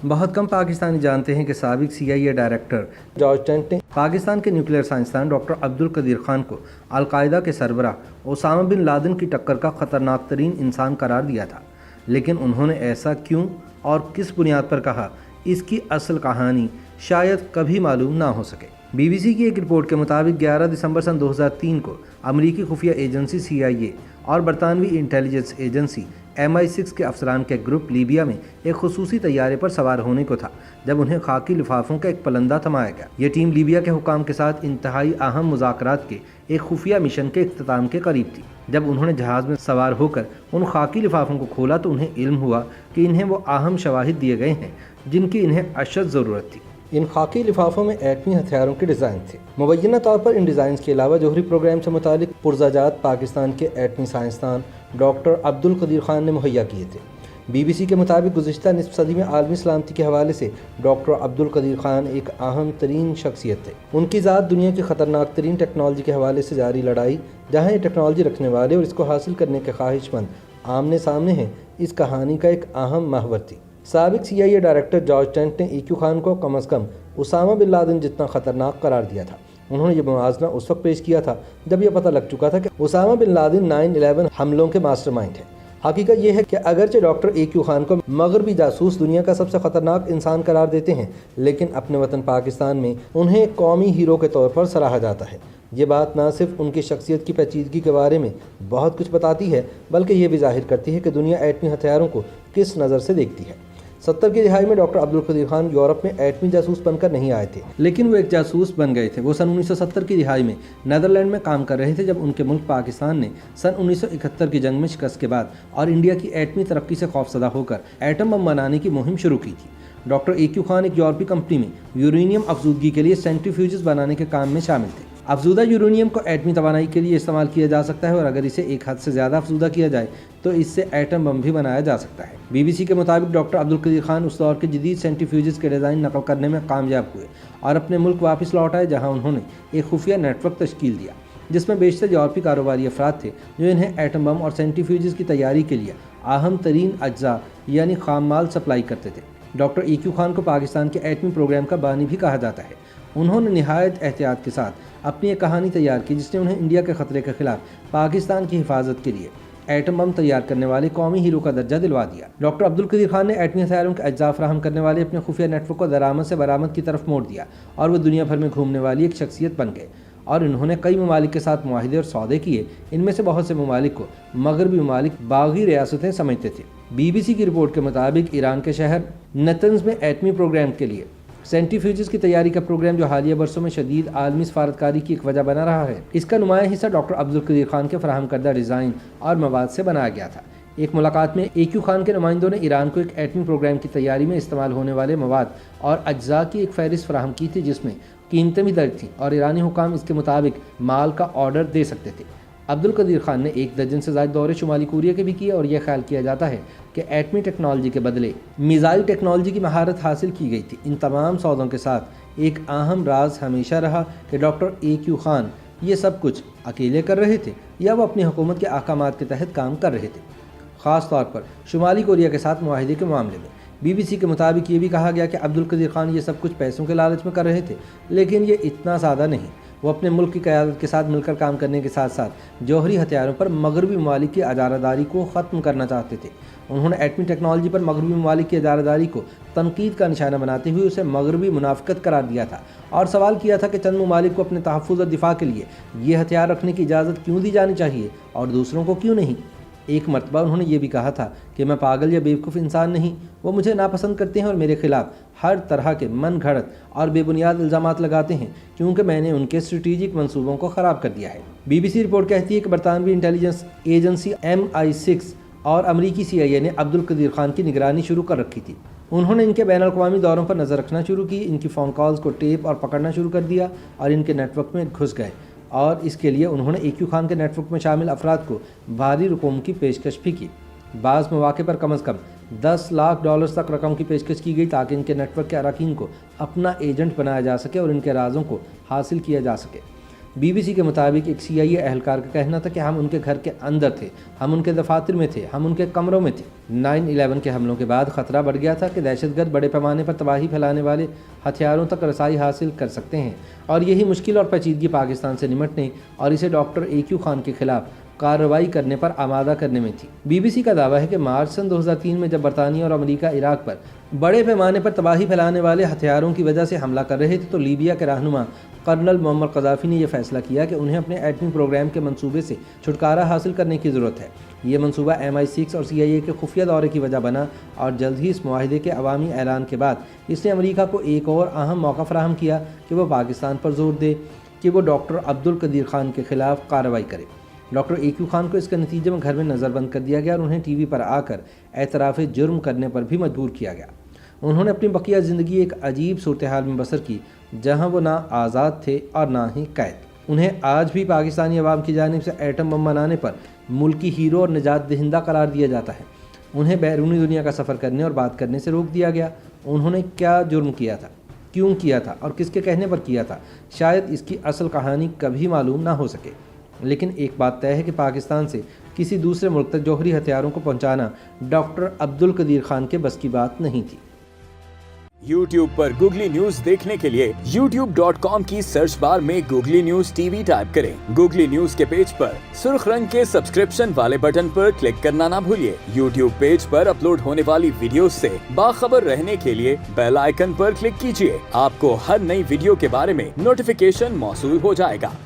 بہت کم پاکستانی جانتے ہیں کہ سابق CIA ڈائریکٹر جارج ٹینٹ نے پاکستان کے نیوکلیئر سائنسدان ڈاکٹر عبدالقدیر خان کو القاعدہ کے سربراہ اسامہ بن لادن کی ٹکر کا خطرناک ترین انسان قرار دیا تھا، لیکن انہوں نے ایسا کیوں اور کس بنیاد پر کہا، اس کی اصل کہانی شاید کبھی معلوم نہ ہو سکے۔ BBC کی ایک رپورٹ کے مطابق 11 دسمبر سن 2003 کو امریکی خفیہ ایجنسی CIA اور برطانوی انٹیلیجنس ایجنسی MI6 کے افسران کا گروپ لیبیا میں ایک خصوصی طیارے پر سوار ہونے کو تھا جب انہیں خاکی لفافوں کا ایک پلندہ تھمایا گیا۔ یہ ٹیم لیبیا کے حکام کے ساتھ انتہائی اہم مذاکرات کے ایک خفیہ مشن کے اختتام کے قریب تھی۔ جب انہوں نے جہاز میں سوار ہو کر ان خاکی لفافوں کو کھولا تو انہیں علم ہوا کہ انہیں وہ اہم شواہد دیے گئے ہیں جن کی انہیں اشد ضرورت تھی۔ ان خاکی لفافوں میں ایٹمی ہتھیاروں کے ڈیزائن تھے۔ مبینہ طور پر ان ڈیزائنز کے علاوہ جوہری پروگرام سے متعلق پرزہ جات پاکستان کے ایٹمی سائنسدان ڈاکٹر عبدالقدیر خان نے مہیا کیے تھے۔ BBC کے مطابق گزشتہ نصف صدی میں عالمی سلامتی کے حوالے سے ڈاکٹر عبدالقدیر خان ایک اہم ترین شخصیت تھے۔ ان کی ذات دنیا کی خطرناک ترین ٹیکنالوجی کے حوالے سے جاری لڑائی، جہاں یہ ٹیکنالوجی رکھنے والے اور اس کو حاصل کرنے کے خواہش مند آمنے سامنے ہیں، اس کہانی کا ایک اہم محور تھی۔ سابق CIA ڈائریکٹر جارج ٹینٹ نے EQ خان کو کم از کم اسامہ بن لادن جتنا خطرناک قرار دیا تھا۔ انہوں نے یہ موازنہ اس وقت پیش کیا تھا جب یہ پتہ لگ چکا تھا کہ اسامہ بن لادن 9/11 حملوں کے ماسٹر مائنڈ ہیں۔ حقیقت یہ ہے کہ اگرچہ ڈاکٹر EQ خان کو مغربی جاسوس دنیا کا سب سے خطرناک انسان قرار دیتے ہیں، لیکن اپنے وطن پاکستان میں انہیں ایک قومی ہیرو کے طور پر سراہا جاتا ہے۔ یہ بات نہ صرف ان کی شخصیت کی پیچیدگی کے بارے میں بہت کچھ بتاتی ہے، بلکہ یہ بھی ظاہر کرتی ہے کہ دنیا ایٹمی ہتھیاروں کو کس نظر سے دیکھتی ہے۔ 70 کی دہائی میں ڈاکٹر عبدالقدیر خان یورپ میں ایٹمی جاسوس بن کر نہیں آئے تھے، لیکن وہ ایک جاسوس بن گئے تھے۔ وہ سن 1970 کی دہائی میں نیدرلینڈ میں کام کر رہے تھے جب ان کے ملک پاکستان نے سن 1971 کی جنگ میں شکست کے بعد اور انڈیا کی ایٹمی ترقی سے خوفزدہ ہو کر ایٹم بم بنانے کی مہم شروع کی تھی۔ ڈاکٹر EQ خان ایک یورپی کمپنی میں یورینیم افزودگی کے لیے سینٹریفیوجز بنانے کے کام میں شامل تھے۔ افزودہ یورینیم کو ایٹمی توانائی کے لیے استعمال کیا جا سکتا ہے اور اگر اسے ایک حد سے زیادہ افزودہ کیا جائے تو اس سے ایٹم بم بھی بنایا جا سکتا ہے۔ BBC کے مطابق ڈاکٹر عبدالقدیر خان اس دور کے جدید سینٹریفیوجز کے ڈیزائن نقل کرنے میں کامیاب ہوئے اور اپنے ملک واپس لوٹ آئے، جہاں انہوں نے ایک خفیہ نیٹ ورک تشکیل دیا جس میں بیشتر یورپی کاروباری افراد تھے جو انہیں ایٹم بم اور سینٹریفیوجز کی تیاری کے لیے اہم ترین اجزاء یعنی خام مال سپلائی کرتے تھے۔ ڈاکٹر EQ خان کو پاکستان کے ایٹمی پروگرام کا بانی بھی کہا جاتا ہے۔ انہوں نے نہایت احتیاط کے ساتھ اپنی ایک کہانی تیار کی جس نے انہیں انڈیا کے خطرے کے خلاف پاکستان کی حفاظت کے لیے ایٹم بم تیار کرنے والے قومی ہیرو کا درجہ دلوا دیا۔ ڈاکٹر عبدالقدیر خان نے ایٹمی ہتھیاروں کے اجزاء فراہم کرنے والے اپنے خفیہ نیٹ ورک کو درآمد سے برآمد کی طرف موڑ دیا اور وہ دنیا بھر میں گھومنے والی ایک شخصیت بن گئے اور انہوں نے کئی ممالک کے ساتھ معاہدے اور سودے کیے۔ ان میں سے بہت سے ممالک کو مغربی ممالک باغی ریاستیں سمجھتے تھے۔ BBC کی رپورٹ کے مطابق ایران کے شہر نتنز میں ایٹمی پروگرام کے لیے سینٹریفیوجز کی تیاری کا پروگرام جو حالیہ برسوں میں شدید عالمی سفارتکاری کی ایک وجہ بنا رہا ہے، اس کا نمایاں حصہ ڈاکٹر عبدالقدیر خان کے فراہم کردہ ڈیزائن اور مواد سے بنایا گیا تھا۔ ایک ملاقات میں EQ خان کے نمائندوں نے ایران کو ایک ایٹمی پروگرام کی تیاری میں استعمال ہونے والے مواد اور اجزاء کی ایک فہرست فراہم کی تھی جس میں قیمتیں بھی درج تھیں اور ایرانی حکام اس کے مطابق مال کا آرڈر دے سکتے تھے۔ عبدالقدیر خان نے 1 درجن سے زائد دورے شمالی کوریا کے بھی کیے اور یہ خیال کیا جاتا ہے کہ ایٹمی ٹیکنالوجی کے بدلے میزائل ٹیکنالوجی کی مہارت حاصل کی گئی تھی۔ ان تمام سودوں کے ساتھ ایک اہم راز ہمیشہ رہا کہ ڈاکٹر EQ خان یہ سب کچھ اکیلے کر رہے تھے یا وہ اپنی حکومت کے احکامات کے تحت کام کر رہے تھے، خاص طور پر شمالی کوریا کے ساتھ معاہدے کے معاملے میں۔ BBC کے مطابق یہ بھی کہا گیا کہ عبدالقدیر خان یہ سب کچھ پیسوں کے لالچ میں کر رہے تھے، لیکن یہ اتنا سادہ نہیں۔ وہ اپنے ملک کی قیادت کے ساتھ مل کر کام کرنے کے ساتھ ساتھ جوہری ہتھیاروں پر مغربی ممالک کی اجارہ داری کو ختم کرنا چاہتے تھے۔ انہوں نے ایٹمی ٹیکنالوجی پر مغربی ممالک کی اجارہ داری کو تنقید کا نشانہ بناتے ہوئے اسے مغربی منافقت قرار دیا تھا اور سوال کیا تھا کہ چند ممالک کو اپنے تحفظ اور دفاع کے لیے یہ ہتھیار رکھنے کی اجازت کیوں دی جانی چاہیے اور دوسروں کو کیوں نہیں۔ ایک مرتبہ انہوں نے یہ بھی کہا تھا کہ میں پاگل یا بیوقوف انسان نہیں، وہ مجھے ناپسند کرتے ہیں اور میرے خلاف ہر طرح کے من گھڑت اور بے بنیاد الزامات لگاتے ہیں کیونکہ میں نے ان کے اسٹریٹجک منصوبوں کو خراب کر دیا ہے۔ BBC رپورٹ کہتی ہے کہ برطانوی انٹیلیجنس ایجنسی MI6 اور امریکی CIA نے عبدالقدیر خان کی نگرانی شروع کر رکھی تھی۔ انہوں نے ان کے بین الاقوامی دوروں پر نظر رکھنا شروع کی، ان کی فون کالز کو ٹیپ اور پکڑنا شروع کر دیا اور ان کے نیٹ ورک میں گھس گئے اور اس کے لیے انہوں نے EQ خان کے نیٹ ورک میں شامل افراد کو بھاری رقوم کی پیشکش بھی کی۔ بعض مواقع پر کم از کم $10 لاکھ تک رقم کی پیشکش کی گئی تاکہ ان کے نیٹ ورک کے اراکین کو اپنا ایجنٹ بنایا جا سکے اور ان کے رازوں کو حاصل کیا جا سکے۔ BBC کے مطابق ایک CIA اہلکار کا کہنا تھا کہ ہم ان کے گھر کے اندر تھے، ہم ان کے دفاتر میں تھے، ہم ان کے کمروں میں تھے۔ 9/11 کے حملوں کے بعد خطرہ بڑھ گیا تھا کہ دہشت گرد بڑے پیمانے پر تباہی پھیلانے والے ہتھیاروں تک رسائی حاصل کر سکتے ہیں، اور یہی مشکل اور پیچیدگی پاکستان سے نمٹنے اور اسے ڈاکٹر AQ خان کے خلاف کارروائی کرنے پر آمادہ کرنے میں تھی۔ BBC کا دعویٰ ہے کہ مارچ سن 2003 میں جب برطانیہ اور امریکہ عراق پر بڑے پیمانے پر تباہی پھیلانے والے ہتھیاروں کی وجہ سے حملہ کر رہے تھے تو لیبیا کے رہنما کرنل معمر قذافی نے یہ فیصلہ کیا کہ انہیں اپنے ایٹمی پروگرام کے منصوبے سے چھٹکارا حاصل کرنے کی ضرورت ہے۔ یہ منصوبہ MI6 اور CIA کے خفیہ دورے کی وجہ بنا، اور جلد ہی اس معاہدے کے عوامی اعلان کے بعد اس نے امریکہ کو ایک اور اہم موقع فراہم کیا کہ وہ پاکستان پر زور دے کہ وہ ڈاکٹر عبدالقدیر خان کے خلاف کارروائی کرے۔ ڈاکٹر AQ خان کو اس کے نتیجے میں گھر میں نظر بند کر دیا گیا اور انہیں TV پر آ کر اعتراف جرم کرنے پر بھی مجبور کیا گیا۔ انہوں نے اپنی بقیہ زندگی ایک عجیب صورتحال میں بسر کی جہاں وہ نہ آزاد تھے اور نہ ہی قید۔ انہیں آج بھی پاکستانی عوام کی جانب سے ایٹم بم بنانے پر ملکی ہیرو اور نجات دہندہ قرار دیا جاتا ہے۔ انہیں بیرونی دنیا کا سفر کرنے اور بات کرنے سے روک دیا گیا۔ انہوں نے کیا جرم کیا تھا، کیوں کیا تھا اور کس کے کہنے پر کیا تھا، شاید اس کی اصل کہانی کبھی معلوم نہ ہو سکے، لیکن ایک بات طے ہے کہ پاکستان سے کسی دوسرے ملک تک جوہری ہتھیاروں کو پہنچانا ڈاکٹر عبدالقدیر خان کے بس کی بات نہیں تھی۔ YouTube پر گوگلی نیوز دیکھنے کے لیے youtube.com کی سرچ بار میں گوگلی نیوز TV ٹائپ کریں۔ گوگلی نیوز کے پیج پر سرخ رنگ کے سبسکرپشن والے بٹن پر کلک کرنا نہ بھولیے۔ YouTube پیج پر اپلوڈ ہونے والی ویڈیوز سے باخبر رہنے کے لیے بیل آئیکن پر کلک کیجیے۔ آپ کو ہر نئی ویڈیو کے بارے میں نوٹیفیکیشن موصول ہو جائے گا۔